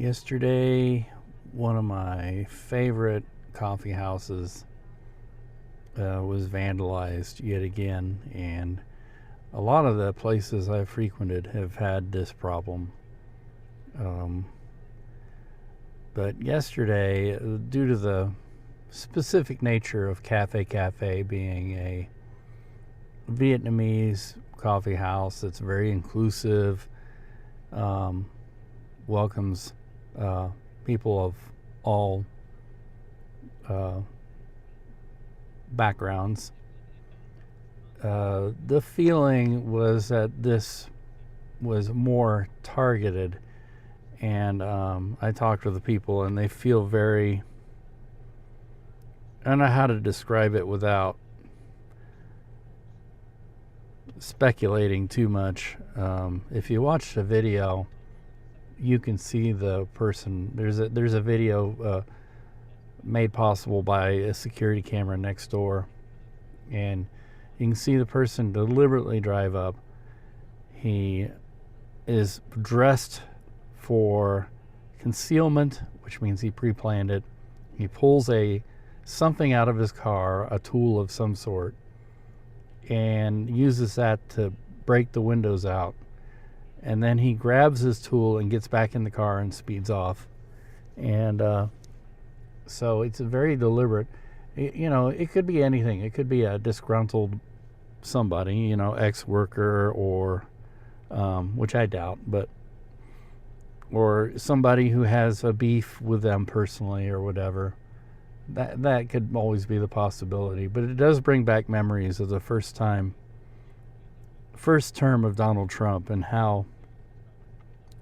Yesterday, one of my favorite coffee houses was vandalized yet again, and a lot of the places I've frequented have had this problem. Um, but yesterday, due to the specific nature of Cafe being a Vietnamese coffee house that's very inclusive, welcomes people of all backgrounds. The feeling was that this was more targeted, and I talked to the people, and they feel very. I don't know how to describe it without speculating too much. If you watch the video, you can see the person. There's a video made possible by a security camera next door, and you can see the person deliberately drive up. He is dressed for concealment, which means he pre-planned it. He pulls something out of his car, a tool of some sort, and uses that to break the windows out. And then he grabs his tool and gets back in the car and speeds off. And so it's a very deliberate. It could be anything. It could be a disgruntled somebody, ex-worker, or which I doubt, or somebody who has a beef with them personally or whatever. That could always be the possibility. But it does bring back memories of the first term of Donald Trump, and how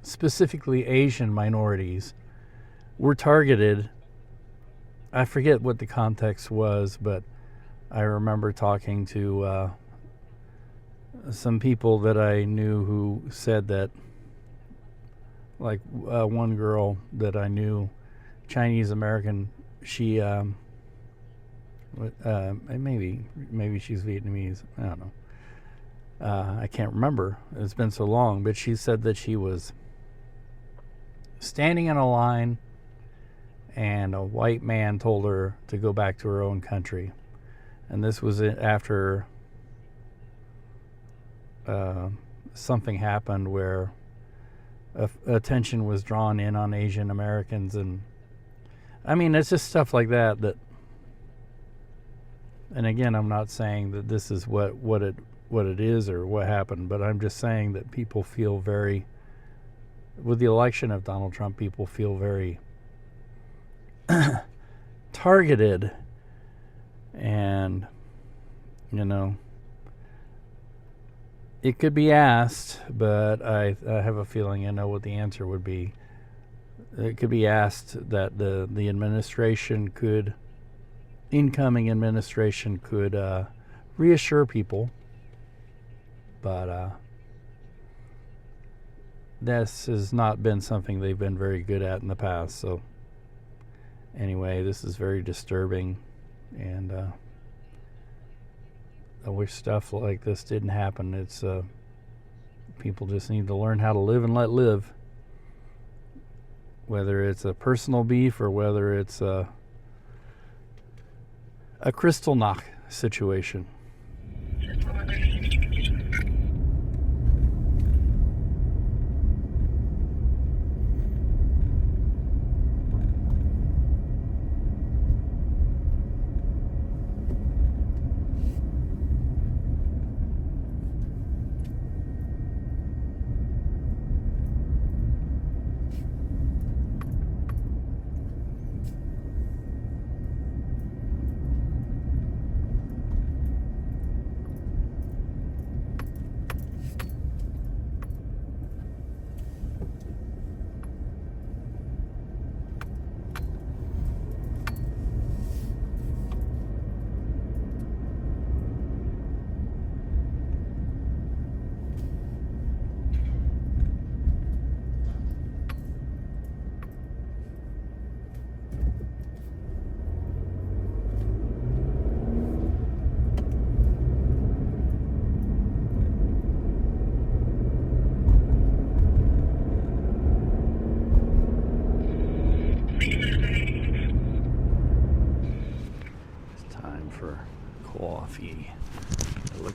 specifically Asian minorities were targeted. I forget what the context was, but I remember talking to some people that I knew who said that, like one girl that I knew, Chinese American, she maybe she's Vietnamese, I don't know. I can't remember. It's been so long, but she said that she was standing in a line and a white man told her to go back to her own country. And this was after something happened where attention was drawn in on Asian Americans. And I mean, it's just stuff like that. And again, I'm not saying that this is what it is or what happened, but I'm just saying that people feel very, with the election of Donald Trump, people feel very targeted. And it could be asked, but I have a feeling I know what the answer would be. It could be asked that the incoming administration could reassure people, but this has not been something they've been very good at in the past. So anyway, this is very disturbing, and I wish stuff like this didn't happen. It's people just need to learn how to live and let live, whether it's a personal beef or whether it's a Kristallnacht situation.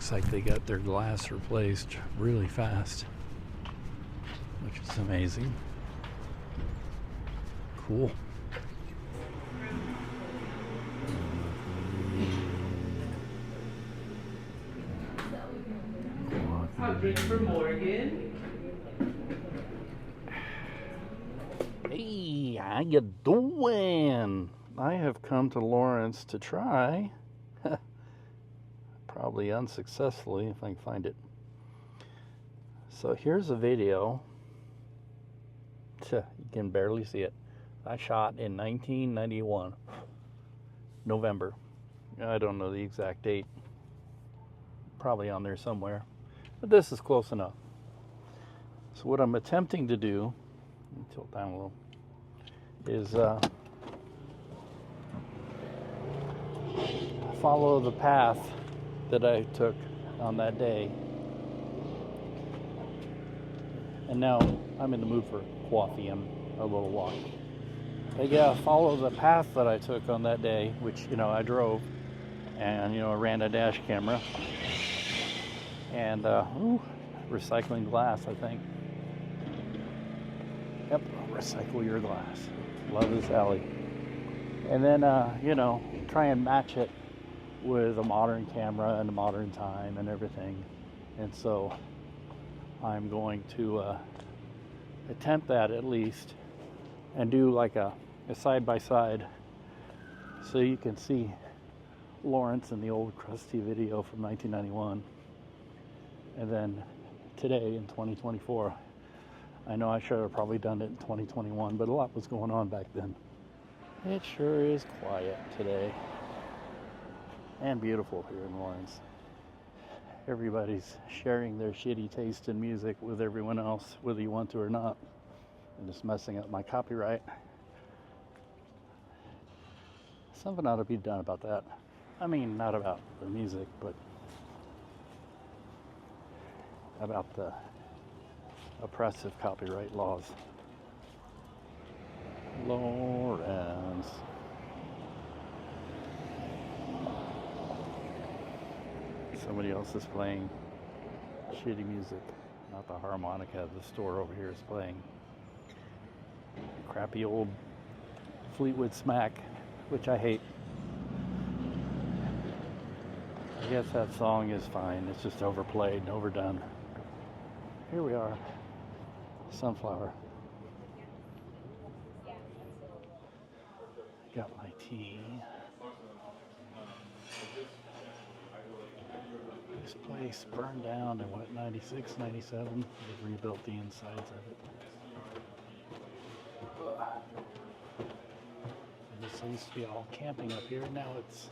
looks like they got their glass replaced really fast, which is amazing. Cool. For Morgan. Hey, how you doing? I have come to Lawrence to try, probably unsuccessfully if I can find it. So here's a video. You can barely see it. I shot in 1991, November. I don't know the exact date. Probably on there somewhere. But this is close enough. So what I'm attempting to do, let me tilt down a little, is follow the path that I took on that day. And now I'm in the mood for coffee and a little walk. But yeah, follow the path that I took on that day, which, I drove and, ran a dash camera. And, recycling glass, I think. Yep, recycle your glass. Love this alley. And then, try and match it with a modern camera and a modern time and everything. And so I'm going to attempt that at least and do like a side-by-side so you can see Lawrence in the old crusty video from 1991. And then today in 2024, I know I should have probably done it in 2021, but a lot was going on back then. It sure is quiet today and beautiful here in Lawrence. Everybody's sharing their shitty taste in music with everyone else, whether you want to or not, and just messing up my copyright. Something ought to be done about that. I mean, not about the music, but about the oppressive copyright laws. Lawrence. Somebody else is playing shitty music, not the harmonica the store over here is playing. Crappy old Fleetwood Smack, which I hate. I guess that song is fine, it's just overplayed and overdone. Here we are, Sunflower. Got my tea. This place burned down in 96, 97. They rebuilt the insides of it. This used to be all camping up here. Now it's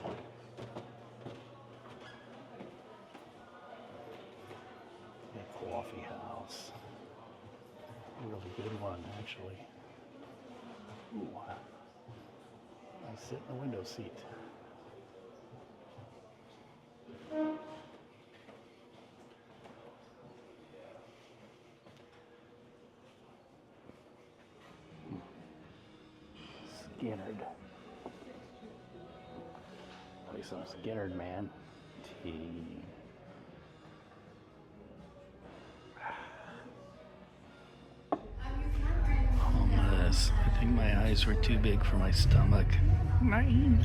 a coffee house. A really good one, actually. Ooh. I sit in the window seat. Skinnerd. Play some Skinnerd, man. Tea. Almost. I think my eyes were too big for my stomach. Nine.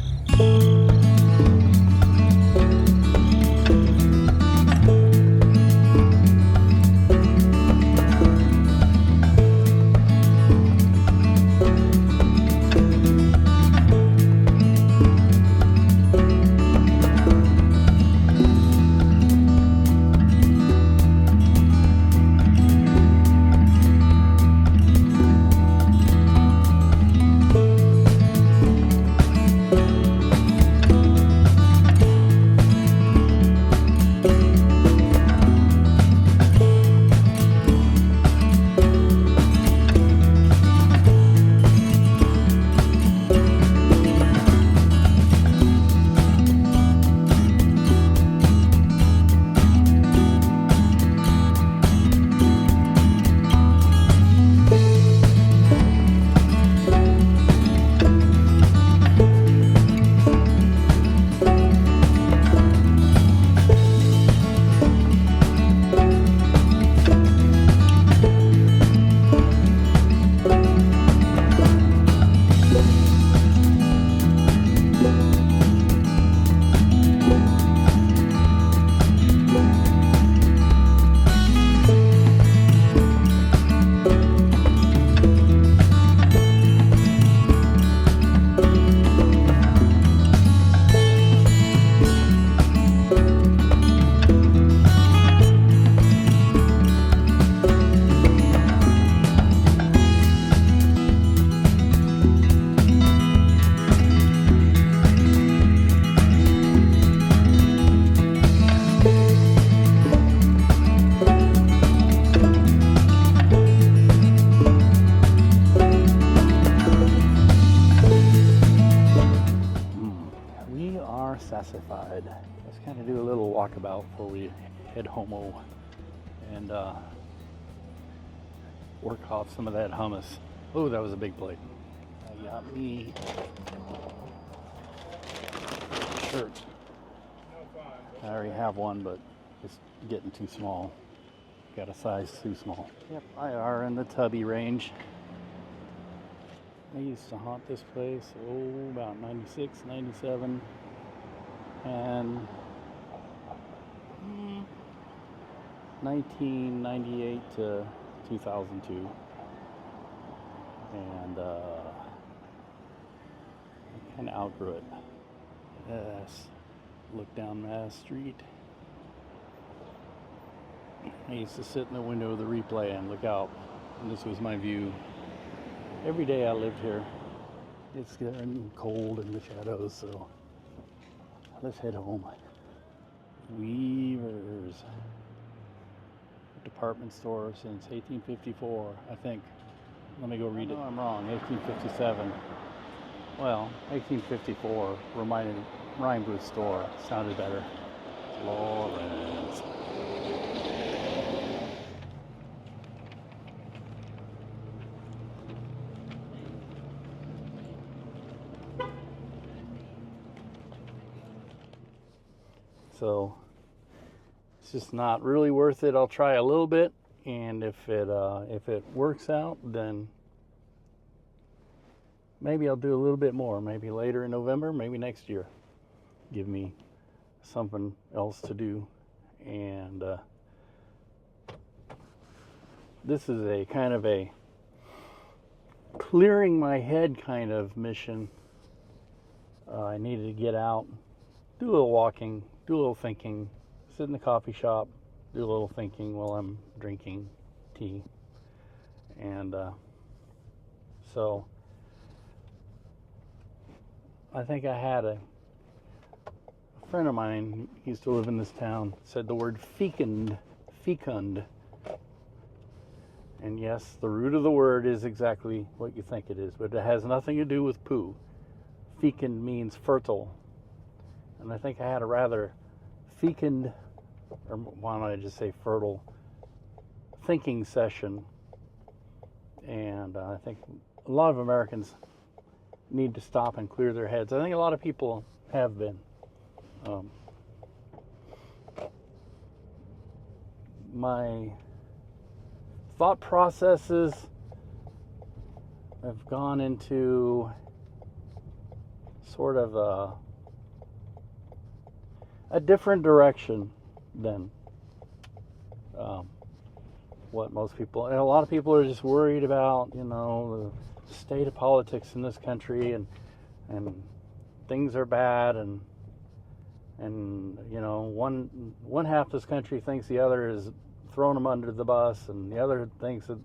sassified. Let's kind of do a little walkabout before we head home and work off some of that hummus. Oh, that was a big plate. I got me a shirt. I already have one, but it's getting too small. Got a size too small. Yep, I are in the Tubby range. I used to haunt this place, about 96, 97, and 1998 to 2002. And I kind of outgrew it. Yes, look down Mass Street. I used to sit in the window of the replay and look out, and this was my view. Every day I lived here. It's getting cold in the shadows, so let's head home. Weavers. Department store since 1854, I think. Let me go read it. I'm wrong, 1857. Well, 1854 rhymed with store. Sounded better. Lawrence. So it's just not really worth it. I'll try a little bit, and if it works out, then maybe I'll do a little bit more. Maybe later in November, maybe next year. Give me something else to do, and this is a kind of a clearing my head kind of mission. I needed to get out, do a little walking, do a little thinking, sit in the coffee shop, do a little thinking while I'm drinking tea. And so I think I had a friend of mine who used to live in this town said the word fecund. And yes, the root of the word is exactly what you think it is, but it has nothing to do with poo. Fecund means fertile. And I think I had a rather fecund, or why don't I just say fertile, thinking session. And I think a lot of Americans need to stop and clear their heads. I think a lot of people have been. My thought processes have gone into sort of a different direction than what most people, and a lot of people are just worried about, the state of politics in this country, and things are bad, and one half this country thinks the other is throwing them under the bus, and the other thinks that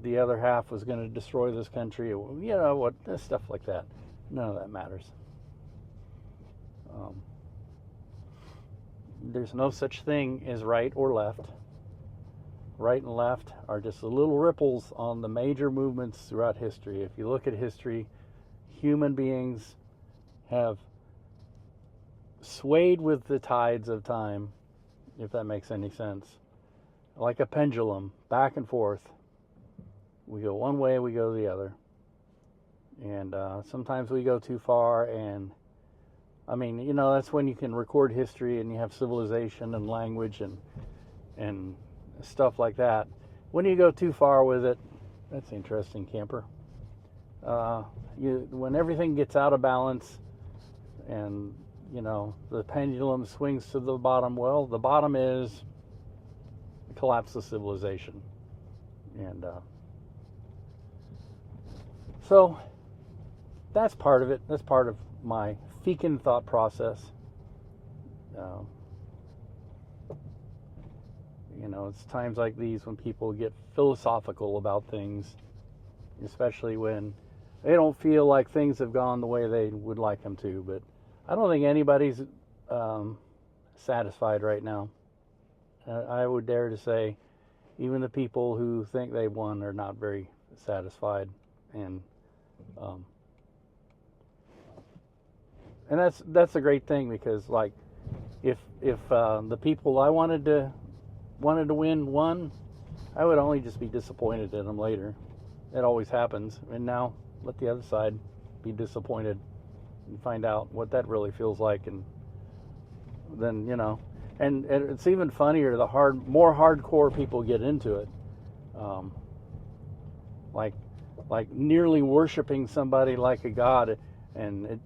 the other half was going to destroy this country. Stuff like that. None of that matters. There's no such thing as right or left. Right and left are just the little ripples on the major movements throughout history. If you look at history, human beings have swayed with the tides of time, if that makes any sense. Like a pendulum, back and forth. We go one way, we go the other. And sometimes we go too far, and that's when you can record history and you have civilization and language and stuff like that. When you go too far with it, that's interesting, camper. When everything gets out of balance and the pendulum swings to the bottom, well, the bottom is collapse of civilization. And so that's part of it. That's part of my fecund thought process. It's times like these when people get philosophical about things, especially when they don't feel like things have gone the way they would like them to. But I don't think anybody's satisfied right now. I would dare to say even the people who think they won are not very satisfied. And And that's a great thing, because like if the people I wanted to win won, I would only just be disappointed in them later. It always happens. And now let the other side be disappointed and find out what that really feels like, and then, you know, and it's even funnier the more hardcore people get into it, like nearly worshiping somebody like a god, and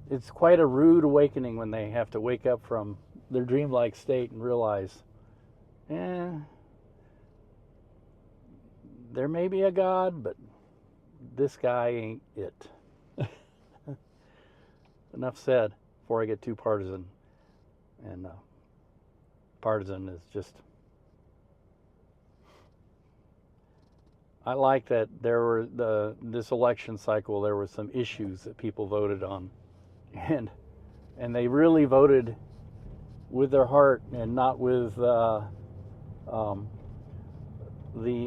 it's quite a rude awakening when they have to wake up from their dreamlike state and realize, there may be a god, but this guy ain't it. Enough said before I get too partisan. And partisan is just... I like that there were this election cycle, there were some issues that people voted on, and they really voted with their heart and not with the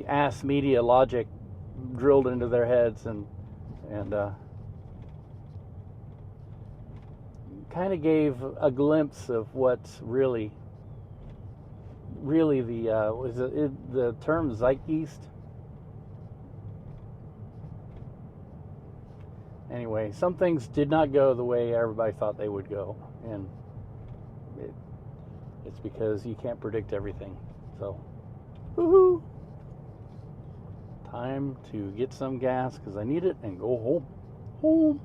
ass media logic drilled into their heads, and kind of gave a glimpse of what's really the term zeitgeist. Anyway, some things did not go the way everybody thought they would go, and it's because you can't predict everything. So, woohoo! Time to get some gas because I need it and go home.